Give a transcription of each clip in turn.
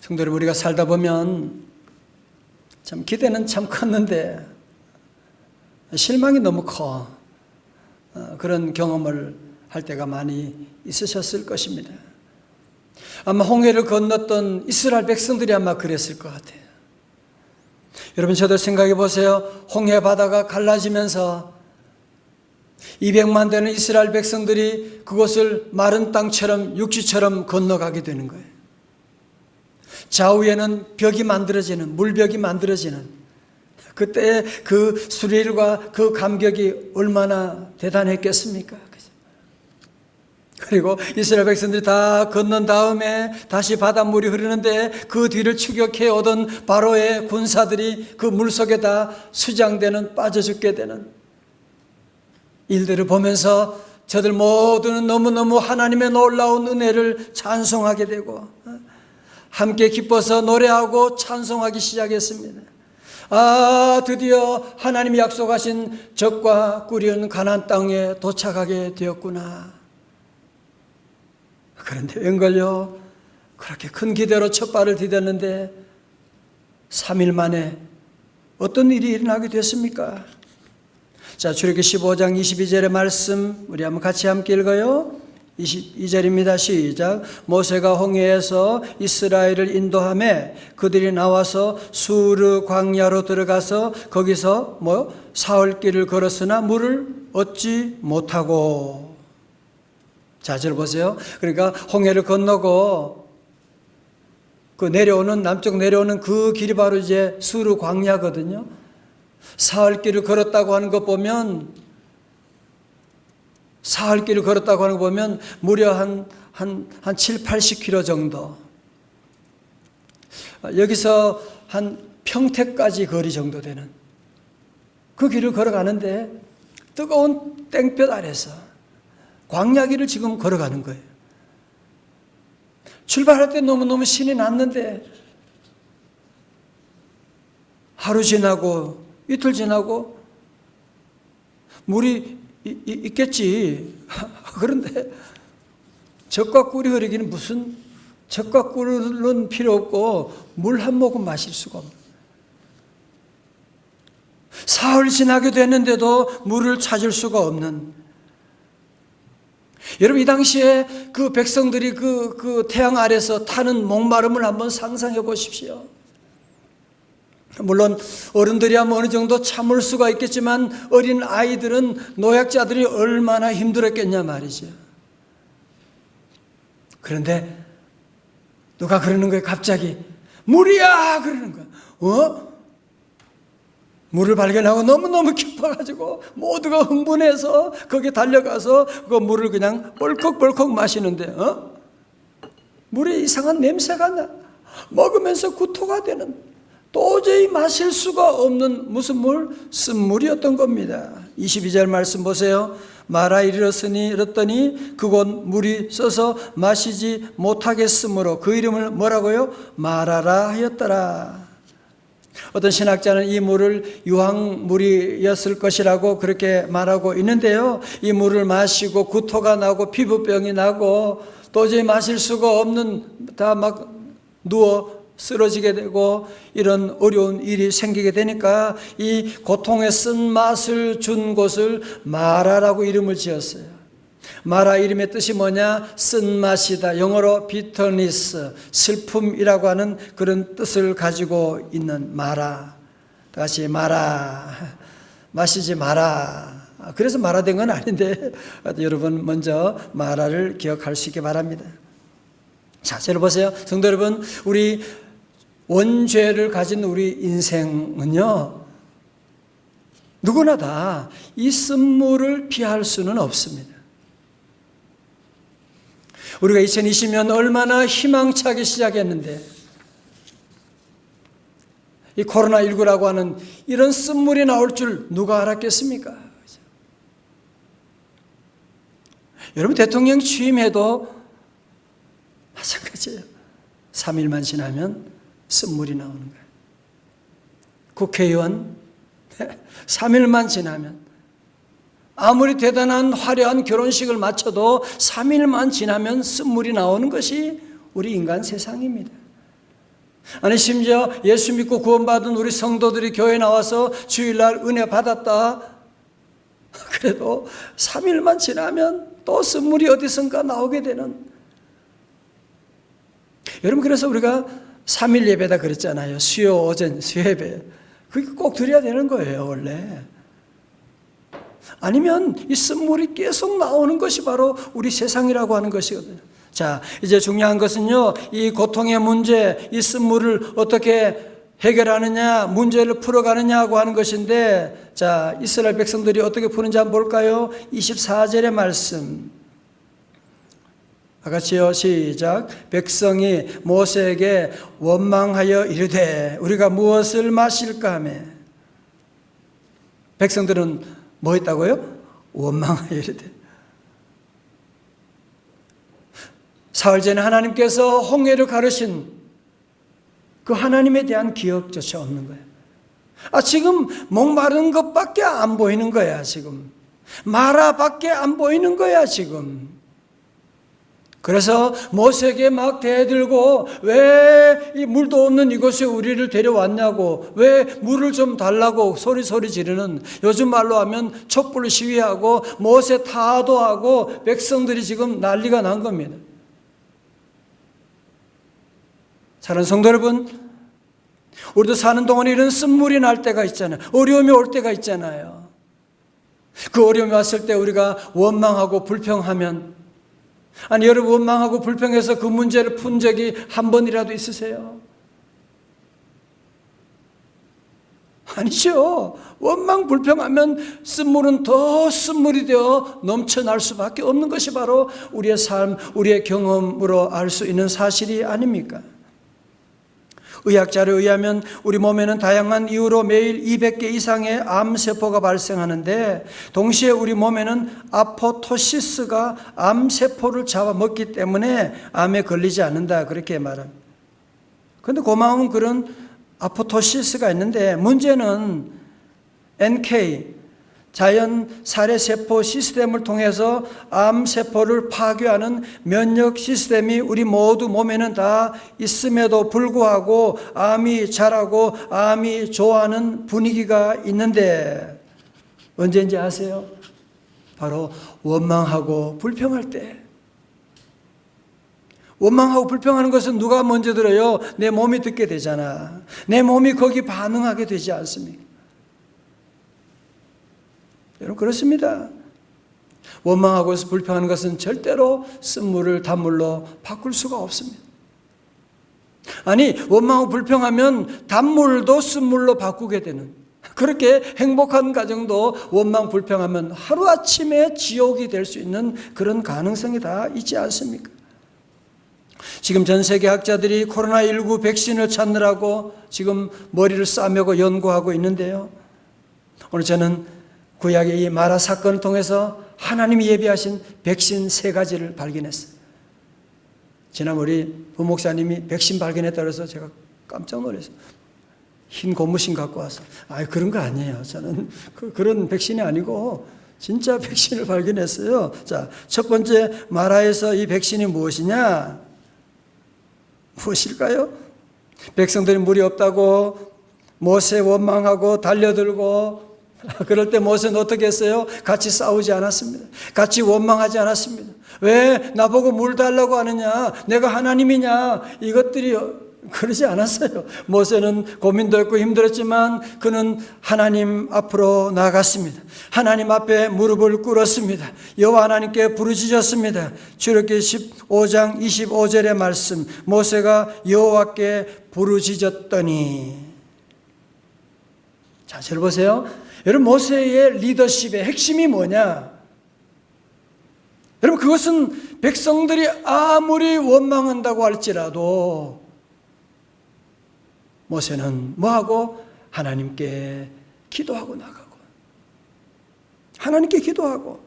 성도 여러분, 우리가 살다 보면 참 기대는 참 컸는데 실망이 너무 커. 그런 경험을 할 때가 많이 있으셨을 것입니다. 아마 홍해를 건넜던 이스라엘 백성들이 아마 그랬을 것 같아요. 여러분, 저도 생각해 보세요. 홍해 바다가 갈라지면서 200만 되는 이스라엘 백성들이 그곳을 마른 땅처럼 육지처럼 건너가게 되는 거예요. 좌우에는 벽이 만들어지는, 물벽이 만들어지는, 그때 그 스릴과 그 감격이 얼마나 대단했겠습니까? 그리고 이스라엘 백성들이 다 건넌 다음에 다시 바닷물이 흐르는데 그 뒤를 추격해 오던 바로의 군사들이 그 물속에 다 수장되는, 빠져 죽게 되는 일들을 보면서 저들 모두는 너무너무 하나님의 놀라운 은혜를 찬송하게 되고 함께 기뻐서 노래하고 찬송하기 시작했습니다. 아, 드디어 하나님이 약속하신 젖과 꿀이 가나안 땅에 도착하게 되었구나. 그런데 웬걸요, 그렇게 큰 기대로 첫 발을 디뎠는데 3일 만에 어떤 일이 일어나게 됐습니까? 자, 출애굽기 15장 22절의 말씀 우리 한번 같이 함께 읽어요. 22절입니다. 시작. 모세가 홍해에서 이스라엘을 인도하매 그들이 나와서 수르 광야로 들어가서 거기서 사흘길을 걸었으나 물을 얻지 못하고. 자, 저 보세요. 그러니까 홍해를 건너고 그 내려오는, 남쪽 내려오는 그 길이 바로 이제 수르 광야거든요. 사흘길을 걸었다고 하는 것 보면, 사흘길을 걸었다고 하는 거 보면 무려 한 7, 80km 정도. 여기서 한 평택까지 거리 정도 되는 그 길을 걸어가는데 뜨거운 땡볕 아래서 광야길을 지금 걸어가는 거예요. 출발할 때 너무너무 신이 났는데 하루 지나고 이틀 지나고 물이 있겠지. 그런데 젖과 꿀이 흐르기는 무슨, 젖과 꿀은 필요 없고 물 한 모금 마실 수가 없는, 사흘 지나게 됐는데도 물을 찾을 수가 없는. 여러분, 이 당시에 그 백성들이 그 태양 아래서 타는 목마름을 한번 상상해 보십시오. 물론 어른들이야 어느 정도 참을 수가 있겠지만 어린 아이들은, 노약자들이 얼마나 힘들었겠냐 말이죠. 그런데 누가 그러는 거예요. 갑자기 물이야 그러는 거야. 물을 발견하고 너무너무 기뻐가지고 모두가 흥분해서 거기에 달려가서 그 물을 그냥 벌컥벌컥 마시는데 물에 이상한 냄새가 나. 먹으면서 구토가 되는, 도저히 마실 수가 없는 무슨 물? 쓴물이었던 겁니다. 22절 말씀 보세요. 마라 이르렀더니 그곳 물이 써서 마시지 못하겠으므로 그 이름을 뭐라고요? 마라라 하였더라. 어떤 신학자는 이 물을 유황물이었을 것이라고 그렇게 말하고 있는데요. 이 물을 마시고 구토가 나고 피부병이 나고 도저히 마실 수가 없는, 다 막 누워 쓰러지게 되고 이런 어려운 일이 생기게 되니까 이 고통의 쓴맛을 준 곳을 마라라고 이름을 지었어요. 마라 이름의 뜻이 뭐냐? 쓴맛이다. 영어로 bitterness, 슬픔이라고 하는 그런 뜻을 가지고 있는 마라. 다시 마라, 마시지 마라. 그래서 마라된 건 아닌데 여러분 먼저 마라를 기억할 수 있게 바랍니다. 자, 저를 보세요. 성도 여러분, 우리 원죄를 가진 우리 인생은요, 누구나 다 이 쓴물을 피할 수는 없습니다. 우리가 2020년 얼마나 희망차게 시작했는데 이 코로나19라고 하는 이런 쓴물이 나올 줄 누가 알았겠습니까? 여러분, 대통령 취임해도 마찬가지예요. 3일만 지나면 쓴물이 나오는 거예요. 국회의원 3일만 지나면, 아무리 대단한 화려한 결혼식을 마쳐도 3일만 지나면 쓴물이 나오는 것이 우리 인간 세상입니다. 아니 심지어 예수 믿고 구원받은 우리 성도들이 교회 나와서 주일날 은혜 받았다. 그래도 3일만 지나면 또 쓴물이 어디선가 나오게 되는. 여러분 그래서 우리가 3일 예배다 그랬잖아요. 수요 오전 수요 예배. 그게 꼭 드려야 되는 거예요 원래. 아니면 이 쓴물이 계속 나오는 것이 바로 우리 세상이라고 하는 것이거든요. 자, 이제 중요한 것은요, 이 고통의 문제, 이 쓴물을 어떻게 해결하느냐, 문제를 풀어가느냐고 하는 것인데, 자, 이스라엘 백성들이 어떻게 푸는지 한번 볼까요? 24절의 말씀. 같이요, 시작. 백성이 모세에게 원망하여 이르되 우리가 무엇을 마실까 하며. 백성들은 뭐 했다고요? 원망하여 이르되. 사흘 전에 하나님께서 홍해를 가르신 그 하나님에 대한 기억조차 없는 거예요. 지금 목마른 것밖에 안 보이는 거야 지금. 마라밖에 안 보이는 거야 지금. 그래서 모세에게 막 대들고 왜 이 물도 없는 이곳에 우리를 데려왔냐고, 왜 물을 좀 달라고 소리 지르는, 요즘 말로 하면 촛불 시위하고 모세 타도하고 백성들이 지금 난리가 난 겁니다. 사랑하는 성도 여러분, 우리도 사는 동안에 이런 쓴물이 날 때가 있잖아요. 어려움이 올 때가 있잖아요. 그 어려움이 왔을 때 우리가 원망하고 불평하면, 아니 여러분 원망하고 불평해서 그 문제를 푼 적이 한 번이라도 있으세요? 아니죠. 원망 불평하면 쓴물은 더 쓴물이 되어 넘쳐날 수밖에 없는 것이 바로 우리의 삶, 우리의 경험으로 알 수 있는 사실이 아닙니까? 의학자료에 의하면 우리 몸에는 다양한 이유로 매일 200개 이상의 암세포가 발생하는데, 동시에 우리 몸에는 아포토시스가 암세포를 잡아먹기 때문에 암에 걸리지 않는다, 그렇게 말합니다. 그런데 고마운 그런 아포토시스가 있는데, 문제는 NK, 자연 살해세포 시스템을 통해서 암세포를 파괴하는 면역 시스템이 우리 모두 몸에는 다 있음에도 불구하고 암이 자라고 암이 좋아하는 분위기가 있는데, 언제인지 아세요? 바로 원망하고 불평할 때. 원망하고 불평하는 것은 누가 먼저 들어요? 내 몸이 듣게 되잖아. 내 몸이 거기 반응하게 되지 않습니까? 여러분 그렇습니다. 원망하고 불평하는 것은 절대로 쓴물을 단물로 바꿀 수가 없습니다. 아니 원망하고 불평하면 단물도 쓴물로 바꾸게 되는, 그렇게 행복한 가정도 원망 불평하면 하루아침에 지옥이 될 수 있는 그런 가능성이 다 있지 않습니까? 지금 전 세계 학자들이 코로나19 백신을 찾느라고 지금 머리를 싸매고 연구하고 있는데요, 오늘 저는 구약의 이 마라 사건을 통해서 하나님이 예비하신 백신 3가지를 발견했어요. 지난 우리 부목사님이 백신 발견했다고 해서 제가 깜짝 놀랐어요. 흰 고무신 갖고 와서, 그런 거 아니에요. 저는 그런 백신이 아니고 진짜 백신을 발견했어요. 자, 첫 번째 마라에서 이 백신이 무엇이냐? 무엇일까요? 백성들이 물이 없다고 모세 원망하고 달려들고, 그럴 때 모세는 어떻게 했어요? 같이 싸우지 않았습니다. 같이 원망하지 않았습니다. 왜 나보고 물 달라고 하느냐? 내가 하나님이냐? 이것들이 그러지 않았어요. 모세는 고민도 했고 힘들었지만 그는 하나님 앞으로 나아갔습니다. 하나님 앞에 무릎을 꿇었습니다. 여호와 하나님께 부르짖었습니다. 출애굽기 15장 25절의 말씀, 모세가 여호와께 부르짖었더니. 자, 잘 보세요. 여러분 모세의 리더십의 핵심이 뭐냐? 여러분 그것은 백성들이 아무리 원망한다고 할지라도 모세는 뭐하고? 하나님께 기도하고 나가고, 하나님께 기도하고.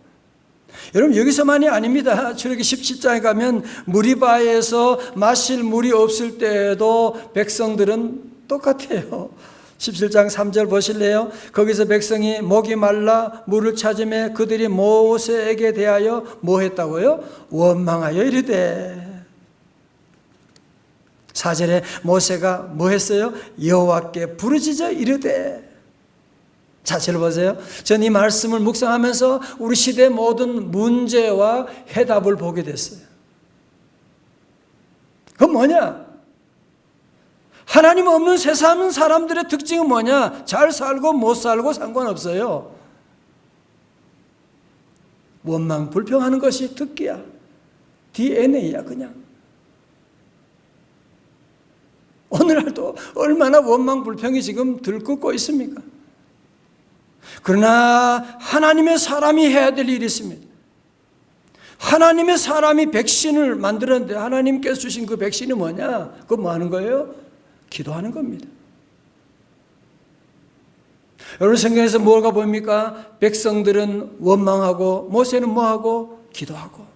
여러분 여기서만이 아닙니다. 출애굽기 17장에 가면 무리바에서 마실 물이 없을 때에도 백성들은 똑같아요. 17장 3절 보실래요? 거기서 백성이 목이 말라 물을 찾으며 그들이 모세에게 대하여 뭐 했다고요? 원망하여 이르되. 4절에 모세가 뭐 했어요? 여호와께 부르짖어 이르되. 자, 절 보세요. 전 이 말씀을 묵상하면서 우리 시대의 모든 문제와 해답을 보게 됐어요. 그건 뭐냐? 하나님 없는 세상 사람들의 특징은 뭐냐? 잘 살고 못 살고 상관없어요. 원망 불평하는 것이 특기야. DNA야 그냥. 오늘날도 얼마나 원망 불평이 지금 들끓고 있습니까? 그러나 하나님의 사람이 해야 될 일이 있습니다. 하나님의 사람이 백신을 만들었는데 하나님께서 주신 그 백신이 뭐냐? 그거 뭐 하는 거예요? 기도하는 겁니다. 여러분 성경에서 뭐가 보입니까? 백성들은 원망하고 모세는 뭐하고? 기도하고.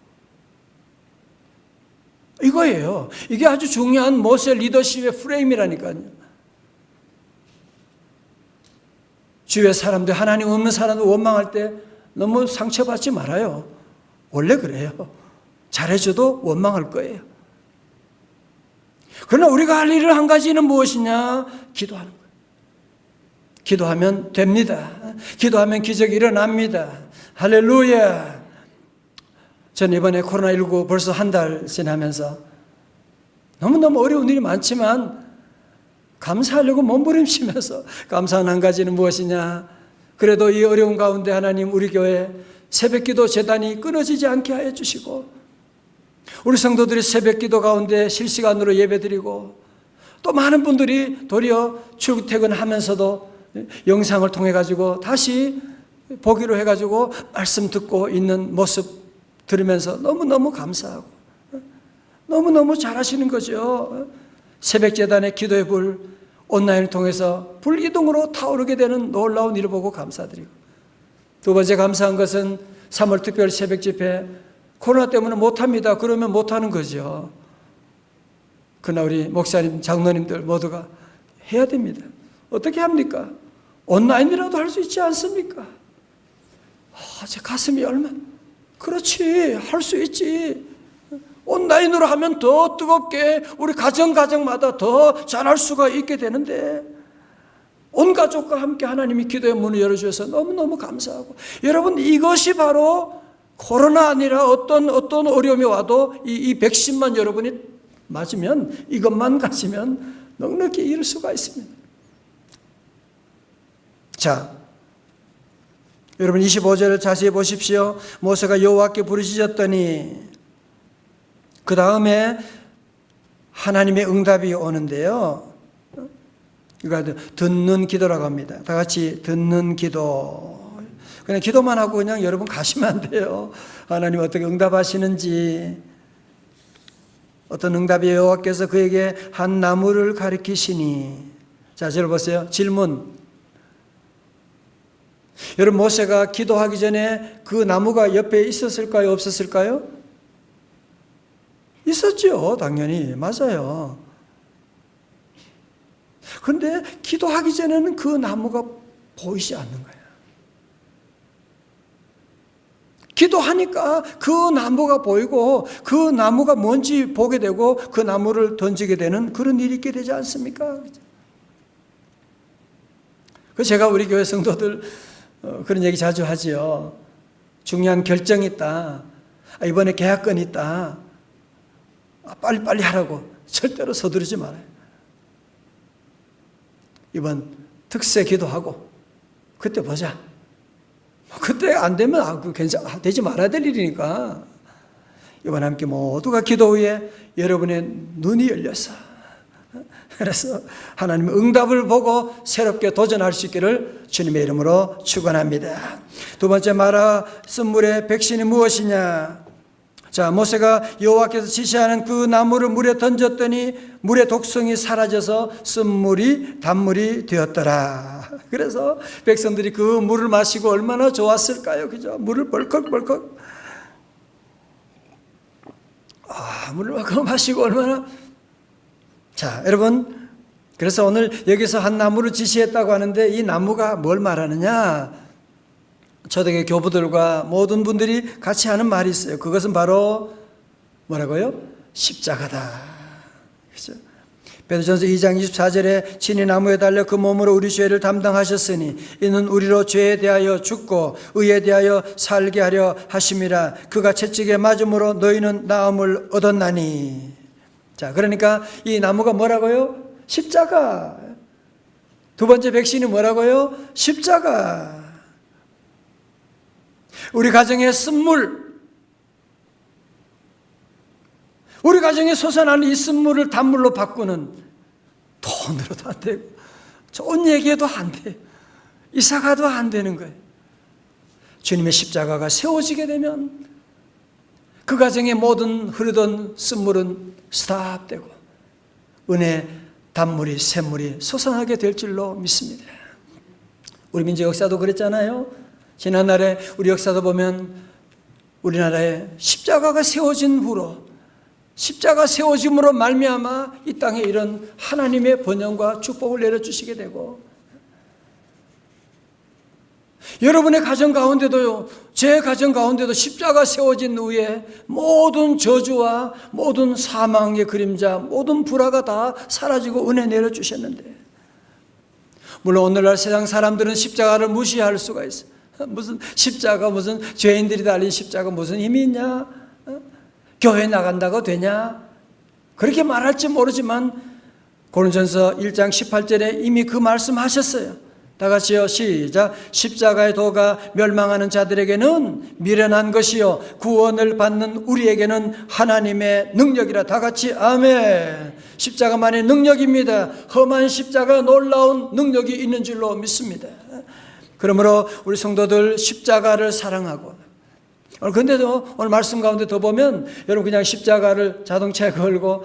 이거예요. 이게 아주 중요한 모세 리더십의 프레임이라니까요. 주위의 사람들, 하나님 없는 사람들 원망할 때 너무 상처받지 말아요. 원래 그래요. 잘해줘도 원망할 거예요. 그러나 우리가 할 일은 한 가지는 무엇이냐? 기도하는 거예요. 기도하면 됩니다. 기도하면 기적이 일어납니다. 할렐루야. 전 이번에 코로나19 벌써 한 달 지나면서 너무너무 어려운 일이 많지만 감사하려고 몸부림치면서 감사한 한 가지는 무엇이냐? 그래도 이 어려운 가운데 하나님 우리 교회 새벽기도 재단이 끊어지지 않게 하여 주시고 우리 성도들이 새벽기도 가운데 실시간으로 예배드리고 또 많은 분들이 도리어 출퇴근하면서도 영상을 통해 가지고 다시 보기로 해가지고 말씀 듣고 있는 모습 들으면서 너무너무 감사하고 너무너무 잘하시는 거죠. 새벽재단의 기도의 불 온라인을 통해서 불이동으로 타오르게 되는 놀라운 일을 보고 감사드리고 두 번째 감사한 것은 3월 특별 새벽 집회 코로나 때문에 못합니다. 그러면 못하는 거죠. 그러나 우리 목사님, 장로님들 모두가 해야 됩니다. 어떻게 합니까? 온라인이라도 할 수 있지 않습니까? 제 가슴이 얼마나 그렇지 할 수 있지. 온라인으로 하면 더 뜨겁게 우리 가정마다 더 잘할 수가 있게 되는데 온 가족과 함께 하나님이 기도의 문을 열어주셔서 너무너무 감사하고 여러분 이것이 바로 코로나 아니라 어떤 어려움이 와도 이 백신만 여러분이 맞으면 이것만 가지면 넉넉히 이룰 수가 있습니다. 자, 여러분 25절을 자세히 보십시오. 모세가 여호와께 부르짖었더니 그 다음에 하나님의 응답이 오는데요. 이거 듣는 기도라고 합니다. 다 같이 듣는 기도. 그냥 기도만 하고 그냥 여러분 가시면 안 돼요. 하나님 어떻게 응답하시는지. 어떤 응답이에요? 여호와께서 그에게 한 나무를 가리키시니. 자, 저를 보세요. 질문. 여러분 모세가 기도하기 전에 그 나무가 옆에 있었을까요? 없었을까요? 있었죠. 당연히. 맞아요. 그런데 기도하기 전에는 그 나무가 보이지 않는 거예요. 기도하니까 그 나무가 보이고 그 나무가 뭔지 보게 되고 그 나무를 던지게 되는 그런 일이 있게 되지 않습니까? 그 제가 우리 교회 성도들 그런 얘기 자주 하지요. 중요한 결정이 있다. 이번에 계약건이 있다. 빨리빨리 하라고. 절대로 서두르지 말아요. 이번 특세 기도하고 그때 보자. 그때 안 되면 되지 말아야 될 일이니까 이번 함께 모두가 기도 후에 여러분의 눈이 열려서 그래서 하나님의 응답을 보고 새롭게 도전할 수 있기를 주님의 이름으로 축원합니다. 두 번째 마라 쓴물의 백신이 무엇이냐? 자, 모세가 여호와께서 지시하는 그 나무를 물에 던졌더니 물의 독성이 사라져서 쓴물이 단물이 되었더라. 그래서 백성들이 그 물을 마시고 얼마나 좋았을까요? 그죠? 물을 벌컥벌컥 물을 마시고 얼마나. 자, 여러분, 그래서 오늘 여기서 한 나무를 지시했다고 하는데 이 나무가 뭘 말하느냐? 초대교회 교부들과 모든 분들이 같이 하는 말이 있어요. 그것은 바로 뭐라고요? 십자가다. 그렇죠? 베드로전서 2장 24절에 친히 나무에 달려 그 몸으로 우리 죄를 담당하셨으니 이는 우리로 죄에 대하여 죽고 의에 대하여 살게 하려 하심이라. 그가 채찍에 맞음으로 너희는 나음을 얻었나니. 자, 그러니까 이 나무가 뭐라고요? 십자가. 두 번째 백신이 뭐라고요? 십자가. 우리 가정의 쓴물, 우리 가정에 솟아나는 이 쓴물을 단물로 바꾸는, 돈으로도 안 되고 좋은 얘기해도 안 돼요. 이사가도 안 되는 거예요. 주님의 십자가가 세워지게 되면 그 가정의 모든 흐르던 쓴물은 스탑되고 은혜 단물이 샘물이 솟아나게 될 줄로 믿습니다. 우리 민족 역사도 그랬잖아요. 지난날에 우리 역사도 보면 우리나라에 십자가가 세워진 후로, 십자가 세워짐으로 말미암아 이 땅에 이런 하나님의 번영과 축복을 내려주시게 되고, 여러분의 가정 가운데도요, 제 가정 가운데도 십자가 세워진 후에 모든 저주와 모든 사망의 그림자, 모든 불화가 다 사라지고 은혜 내려주셨는데, 물론 오늘날 세상 사람들은 십자가를 무시할 수가 있어요. 무슨 십자가, 무슨 죄인들이 달린 십자가 무슨 힘이 있냐? 교회 나간다고 되냐? 그렇게 말할지 모르지만 고린도전서 1장 18절에 이미 그 말씀하셨어요. 다 같이요, 시작. 십자가의 도가 멸망하는 자들에게는 미련한 것이요 구원을 받는 우리에게는 하나님의 능력이라. 다 같이 아멘. 십자가만의 능력입니다. 험한 십자가 놀라운 능력이 있는 줄로 믿습니다. 그러므로 우리 성도들 십자가를 사랑하고, 그런데도 오늘 말씀 가운데 더 보면 여러분 그냥 십자가를 자동차에 걸고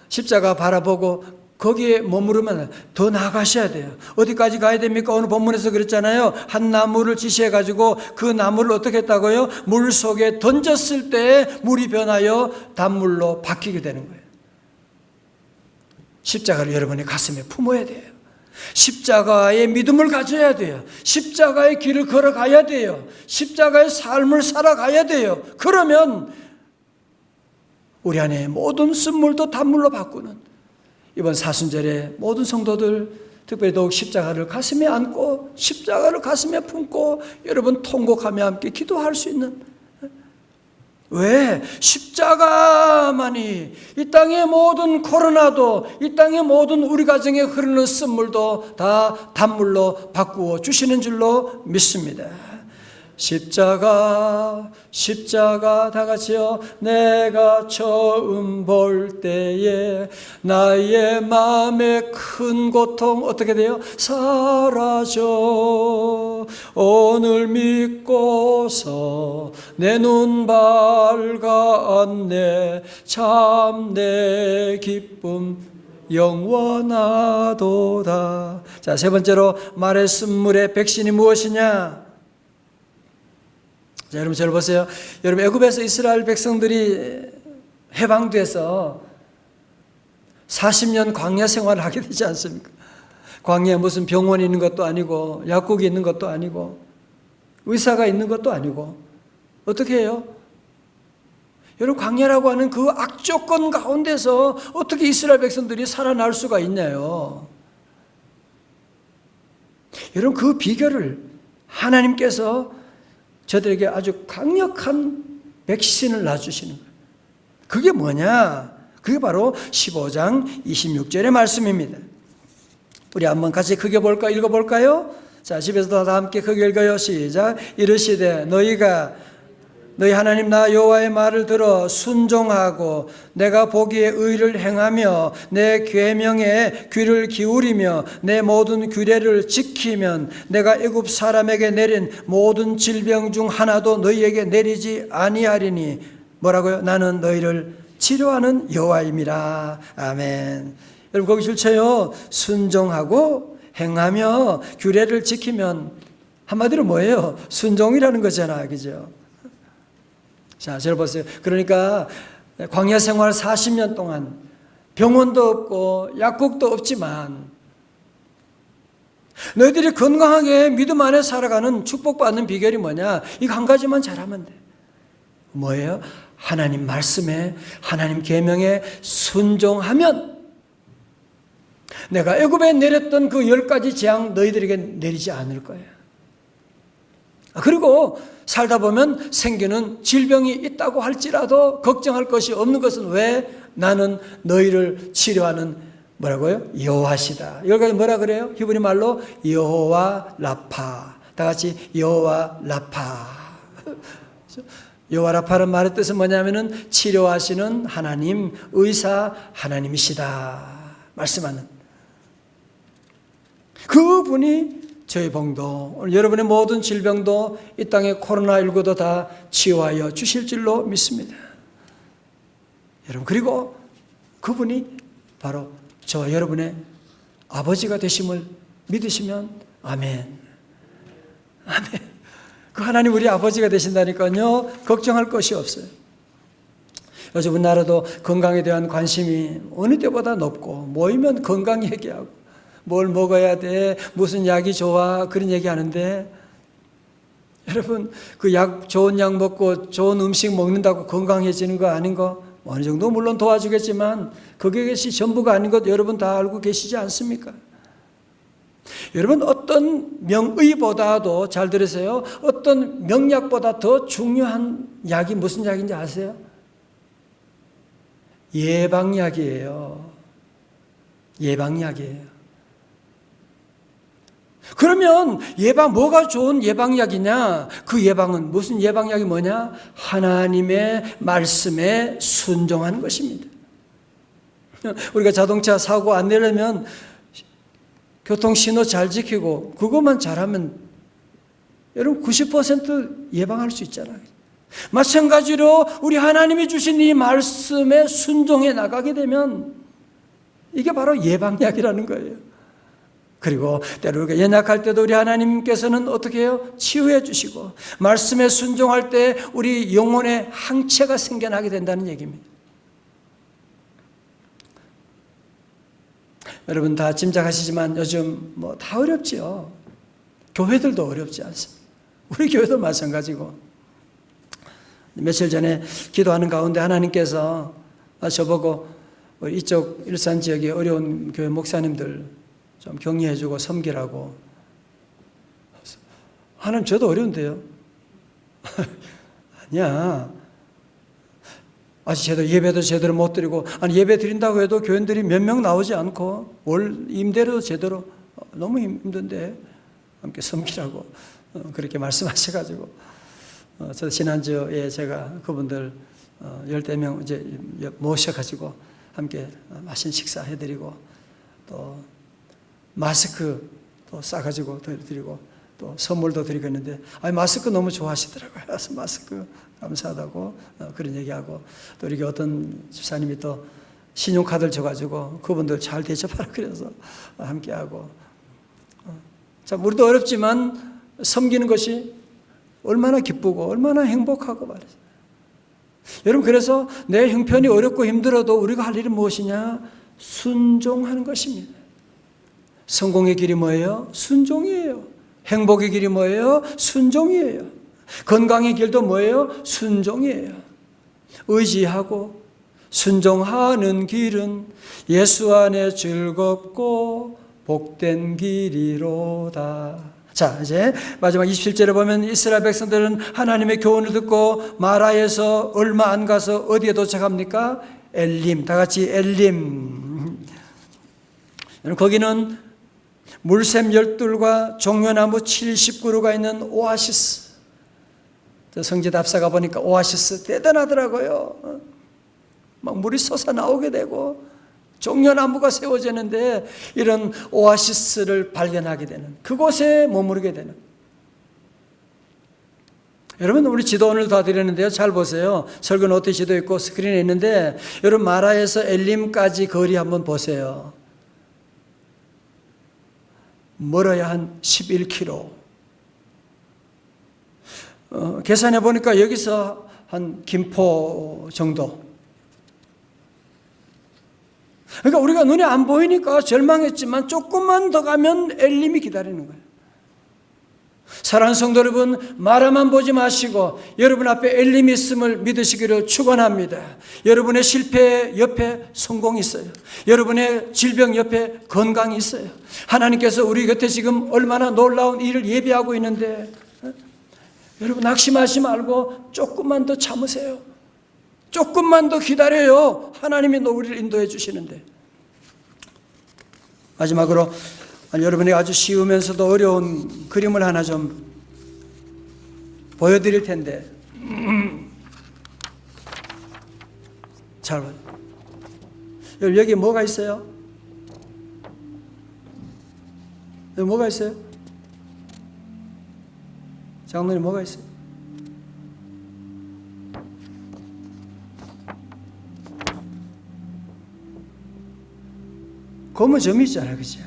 십자가 바라보고 거기에 머무르면 더 나아가셔야 돼요. 어디까지 가야 됩니까? 오늘 본문에서 그랬잖아요. 한 나무를 지시해 가지고 그 나무를 어떻게 했다고요? 물 속에 던졌을 때 물이 변하여 단물로 바뀌게 되는 거예요. 십자가를 여러분의 가슴에 품어야 돼요. 십자가의 믿음을 가져야 돼요. 십자가의 길을 걸어가야 돼요. 십자가의 삶을 살아가야 돼요. 그러면 우리 안에 모든 쓴물도 단물로 바꾸는, 이번 사순절에 모든 성도들 특별히 더욱 십자가를 가슴에 안고 십자가를 가슴에 품고 여러분 통곡하며 함께 기도할 수 있는, 왜? 십자가만이 이 땅의 모든 코로나도, 이 땅의 모든 우리 가정에 흐르는 쓴물도 다 단물로 바꾸어 주시는 줄로 믿습니다. 십자가, 십자가, 다 같이요. 내가 처음 볼 때에 나의 마음의 큰 고통 어떻게 돼요? 사라져. 오늘 믿고서 내 눈 밝았네. 참 내 기쁨 영원하도다. 자, 세 번째로 말의 쓴물의 백신이 무엇이냐? 자, 여러분 저를 보세요. 여러분 애굽에서 이스라엘 백성들이 해방돼서 40년 광야 생활을 하게 되지 않습니까? 광야에 무슨 병원이 있는 것도 아니고 약국이 있는 것도 아니고 의사가 있는 것도 아니고 어떻게 해요? 여러분 광야라고 하는 그 악조건 가운데서 어떻게 이스라엘 백성들이 살아날 수가 있냐요. 여러분 그 비결을 하나님께서 저들에게 아주 강력한 백신을 놔주시는 거예요. 그게 뭐냐? 그게 바로 15장 26절의 말씀입니다. 우리 한번 같이 크게 볼까? 읽어볼까요? 자, 집에서 다 함께 크게 읽어요. 시작. 이르시되 너희 하나님 나 여호와의 말을 들어 순종하고 내가 보기에 의를 행하며 내 계명에 귀를 기울이며 내 모든 규례를 지키면 내가 애굽 사람에게 내린 모든 질병 중 하나도 너희에게 내리지 아니하리니. 뭐라고요? 나는 너희를 치료하는 여호와임이라. 아멘. 여러분 거기 줄쳐요. 순종하고 행하며 규례를 지키면 한마디로 뭐예요? 순종이라는 거잖아, 그죠? 자, 저를 보세요. 그러니까 광야 생활 40년 동안 병원도 없고 약국도 없지만 너희들이 건강하게 믿음 안에 살아가는 축복받는 비결이 뭐냐? 이거 한 가지만 잘하면 돼. 뭐예요? 하나님 말씀에, 하나님 계명에 순종하면 내가 애굽에 내렸던 그 10가지 재앙 너희들에게 내리지 않을 거야. 그리고 살다 보면 생기는 질병이 있다고 할지라도 걱정할 것이 없는 것은 왜? 나는 너희를 치료하는 뭐라고요? 여호와시다. 여기까지 뭐라 그래요? 히브리 말로 여호와 라파. 다 같이 여호와 라파. 여호와 라파는 말의 뜻은 뭐냐면은 치료하시는 하나님, 의사 하나님이시다 말씀하는 그분이 저희 병도, 오늘 여러분의 모든 질병도 이 땅의 코로나19도 다 치유하여 주실 줄로 믿습니다. 여러분, 그리고 그분이 바로 저와 여러분의 아버지가 되심을 믿으시면 아멘. 아멘. 그 하나님 우리 아버지가 되신다니까요. 걱정할 것이 없어요. 요즘 우리나라도 건강에 대한 관심이 어느 때보다 높고 모이면 건강 얘기하고 뭘 먹어야 돼, 무슨 약이 좋아 그런 얘기하는데 여러분 그 약 좋은 약 먹고 좋은 음식 먹는다고 건강해지는 거 아닌 거 어느 정도 물론 도와주겠지만 그것이 전부가 아닌 것 여러분 다 알고 계시지 않습니까? 여러분 어떤 명의보다도 잘 들으세요. 어떤 명약보다 더 중요한 약이 무슨 약인지 아세요? 예방약이에요. 예방약이에요. 그러면 뭐가 좋은 예방약이냐? 그 예방은 무슨 예방약이 뭐냐? 하나님의 말씀에 순종하는 것입니다. 우리가 자동차 사고 안 내려면 교통신호 잘 지키고 그것만 잘하면 여러분 90% 예방할 수 있잖아요. 마찬가지로 우리 하나님이 주신 이 말씀에 순종해 나가게 되면 이게 바로 예방약이라는 거예요. 그리고 때로 우리가 연약할 때도 우리 하나님께서는 어떻게 해요? 치유해 주시고 말씀에 순종할 때 우리 영혼의 항체가 생겨나게 된다는 얘기입니다. 여러분 다 짐작하시지만 요즘 뭐 다 어렵지요. 교회들도 어렵지 않습니다. 우리 교회도 마찬가지고 며칠 전에 기도하는 가운데 하나님께서 저보고 이쪽 일산 지역의 어려운 교회 목사님들 좀 격려해주고 섬기라고. 하나님 저도 어려운데요. 아니야. 아직 예배도 제대로 못 드리고 아니 예배 드린다고 해도 교인들이 몇 명 나오지 않고 월 임대료도 제대로 너무 힘든데 함께 섬기라고 그렇게 말씀하셔가지고 저 지난주에 제가 그분들 10명 이제 모셔가지고 함께 맛있는 식사 해드리고 또 마스크 또 싸가지고 드리고 또 선물도 드리고 했는데 마스크 너무 좋아하시더라고요. 그래서 마스크 감사하다고 그런 얘기하고 또 이렇게 어떤 집사님이 또 신용카드를 줘가지고 그분들 잘 대접하라 그래서 함께하고 참 우리도 어렵지만 섬기는 것이 얼마나 기쁘고 얼마나 행복하고 말이죠. 여러분 그래서 내 형편이 어렵고 힘들어도 우리가 할 일은 무엇이냐? 순종하는 것입니다. 성공의 길이 뭐예요? 순종이에요. 행복의 길이 뭐예요? 순종이에요. 건강의 길도 뭐예요? 순종이에요. 의지하고 순종하는 길은 예수 안에 즐겁고 복된 길이로다. 자, 이제 마지막 27절에 보면 이스라엘 백성들은 하나님의 교훈을 듣고 마라에서 얼마 안 가서 어디에 도착합니까? 엘림. 다 같이 엘림. 거기는 물샘 12과 종려나무 70그루가 있는 오아시스. 성지에 답사가 보니까 오아시스 대단하더라고요. 막 물이 솟아 나오게 되고 종려나무가 세워지는데 이런 오아시스를 발견하게 되는 그곳에 머무르게 되는. 여러분 우리 지도 오늘 다 드렸는데요. 잘 보세요. 설교 노트 지도 있고 스크린에 있는데 여러분 마라에서 엘림까지 거리 한번 보세요. 멀어야 한 11km. 계산해 보니까 여기서 한 김포 정도. 그러니까 우리가 눈에 안 보이니까 절망했지만 조금만 더 가면 엘림이 기다리는 거예요. 사랑하는 성도 여러분, 마라만 보지 마시고 여러분 앞에 엘림이 있음을 믿으시기를 축원합니다. 여러분의 실패 옆에 성공이 있어요. 여러분의 질병 옆에 건강이 있어요. 하나님께서 우리 곁에 지금 얼마나 놀라운 일을 예비하고 있는데, 여러분 낙심하지 말고 조금만 더 참으세요. 조금만 더 기다려요. 하나님이 우리를 인도해 주시는데. 마지막으로 여러분이 아주 쉬우면서도 어려운 그림을 하나 좀 보여드릴 텐데, 잘 봐요. 여기 뭐가 있어요? 여기 뭐가 있어요? 장로님 뭐가 있어요? 검은 점이 있잖아요, 그죠?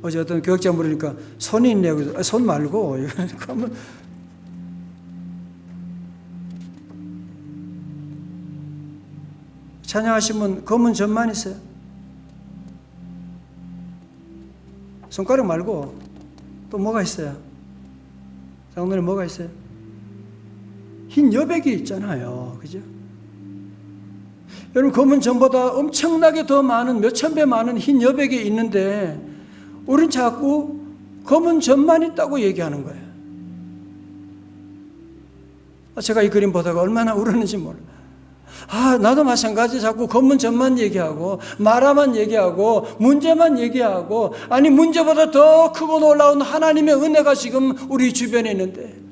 어제 어떤 교육자 물으니까 손이 있네요. 손 말고 검은. 찬양하시면 검은 점만 있어요. 손가락 말고 또 뭐가 있어요? 장로님 뭐가 있어요? 흰 여백이 있잖아요, 그죠? 여러분 검은 점보다 엄청나게 더 많은 몇천 배 많은 흰 여백이 있는데 우린 자꾸 검은 점만 있다고 얘기하는 거예요. 제가 이 그림 보다가 얼마나 울었는지 몰라. 나도 마찬가지. 자꾸 검은 점만 얘기하고 마라만 얘기하고 문제만 얘기하고, 아니 문제보다 더 크고 놀라운 하나님의 은혜가 지금 우리 주변에 있는데,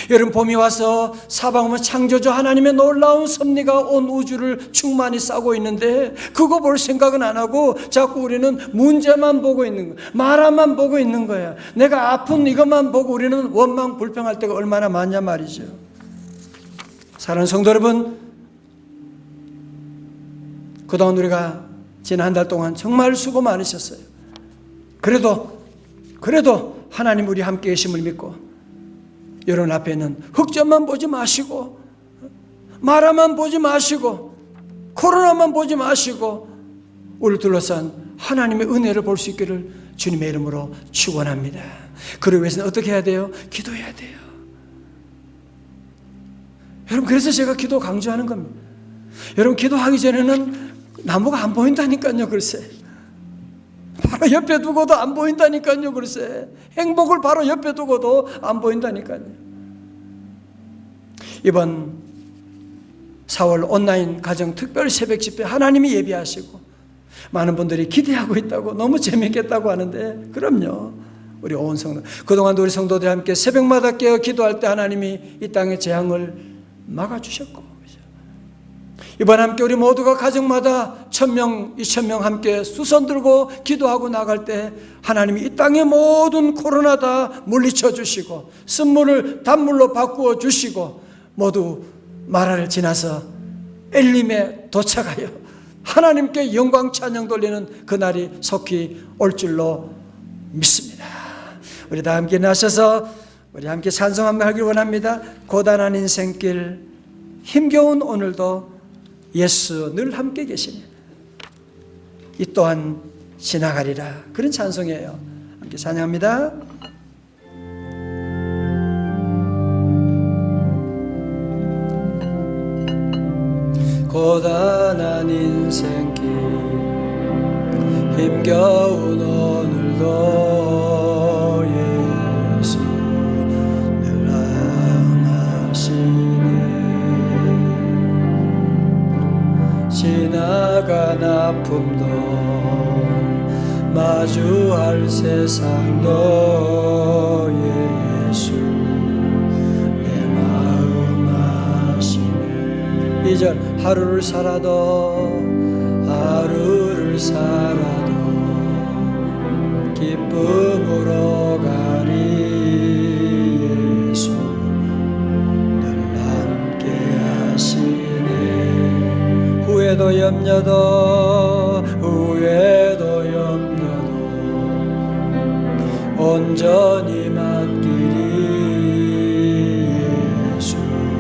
여러분 봄이 와서 사방으로 창조주 하나님의 놀라운 섭리가 온 우주를 충만히 싸고 있는데 그거 볼 생각은 안 하고 자꾸 우리는 문제만 보고 있는 거야. 마라만 보고 있는 거야. 내가 아픈 이것만 보고 우리는 원망 불평할 때가 얼마나 많냐 말이죠. 사랑하는 성도 여러분, 그동안 우리가 지난 한 달 동안 정말 수고 많으셨어요. 그래도 하나님 우리 함께 계심을 믿고 여러분 앞에는 흑점만 보지 마시고 마라만 보지 마시고 코로나만 보지 마시고 우리를 둘러싼 하나님의 은혜를 볼 수 있기를 주님의 이름으로 축원합니다. 그러기 위해서는 어떻게 해야 돼요? 기도해야 돼요. 여러분 그래서 제가 기도 강조하는 겁니다. 여러분 기도하기 전에는 나무가 안 보인다니까요. 글쎄 바로 옆에 두고도 안 보인다니까요. 글쎄 행복을 바로 옆에 두고도 안 보인다니까요. 이번 4월 온라인 가정 특별 새벽 집회 하나님이 예비하시고 많은 분들이 기대하고 있다고, 너무 재밌겠다고 하는데, 그럼요. 우리 온 성도, 그동안도 우리 성도들이 함께 새벽마다 깨어 기도할 때 하나님이 이 땅의 재앙을 막아주셨고, 이번 함께 우리 모두가 가정마다 1000명, 2000명 함께 수선 들고 기도하고 나갈 때 하나님이 이 땅의 모든 코로나 다 물리쳐 주시고 쓴물을 단물로 바꾸어 주시고 모두 마라를 지나서 엘림에 도착하여 하나님께 영광 찬양 돌리는 그날이 속히 올 줄로 믿습니다. 우리 다 함께 나셔서 우리 함께 찬송 한번 하길 원합니다. 고단한 인생길, 힘겨운 오늘도 예수 늘 함께 계시니 이 또한 지나가리라. 그런 찬송이에요. 함께 찬양합니다. 고단한 인생길, 힘겨운 오늘도 예수 늘 함하시네. 지나간 아픔도 마주할 세상도 예수 내 마음 아시네. 2절 하루를 살아도 기쁨으로 가리 예수 늘 함께 하시네. 후회도 염려도 온전히 맡기리 예수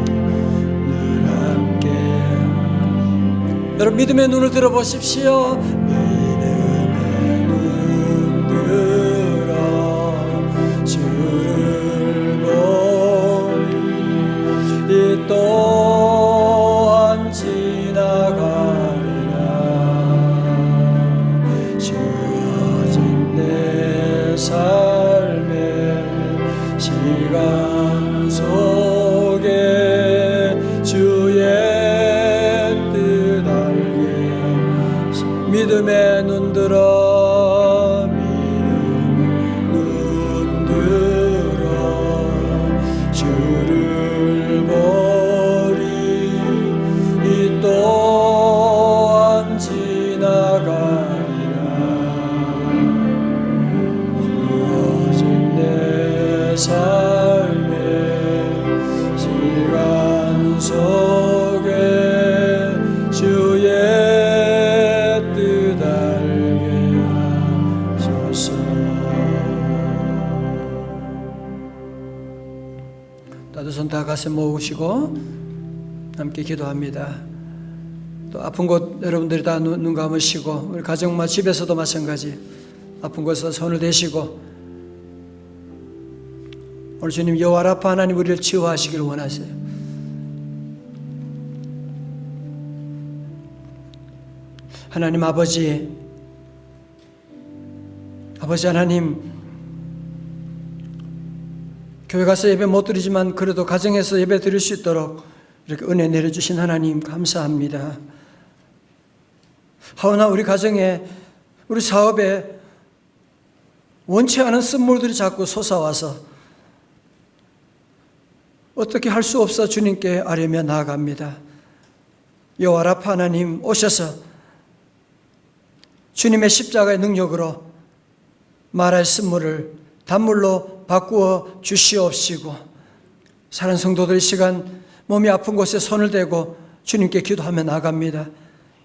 늘 함께. 여러분 믿음의 눈을 들어보십시오. 믿음의 눈 들어 가슴 모으시고 함께 기도합니다. 또 아픈 곳 여러분들이 다 눈 감으시고 우리 가정마 집에서도 마찬가지 아픈 곳에 손을 대시고 오늘 주님 여호와 라파 하나님 우리를 치유하시기를 원하세요. 하나님 아버지 하나님, 교회 가서 예배 못 드리지만 그래도 가정에서 예배 드릴 수 있도록 이렇게 은혜 내려주신 하나님 감사합니다. 하오나 우리 가정에 우리 사업에 원치 않은 쓴물들이 자꾸 솟아와서 어떻게 할 수 없어 주님께 아뢰며 나아갑니다. 여호와 라파 하나님 오셔서 주님의 십자가의 능력으로 마라의 쓴물을 단물로 바꾸어 주시옵시고 사랑하는 성도들 이 시간 몸이 아픈 곳에 손을 대고 주님께 기도하며 나갑니다.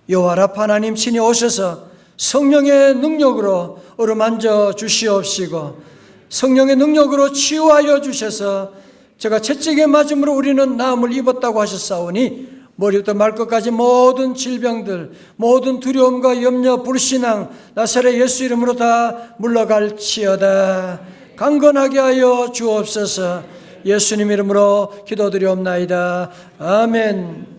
여호와 라파 하나님 친히 오셔서 성령의 능력으로 어루만져 주시옵시고 성령의 능력으로 치유하여 주셔서 제가 채찍에 맞음으로 우리는 나음을 입었다고 하셨사오니 머리부터 말끝까지 모든 질병들, 모든 두려움과 염려, 불신앙 나사렛 예수 이름으로 다 물러갈지어다. 강건하게 하여 주옵소서. 예수님 이름으로 기도드리옵나이다. 아멘.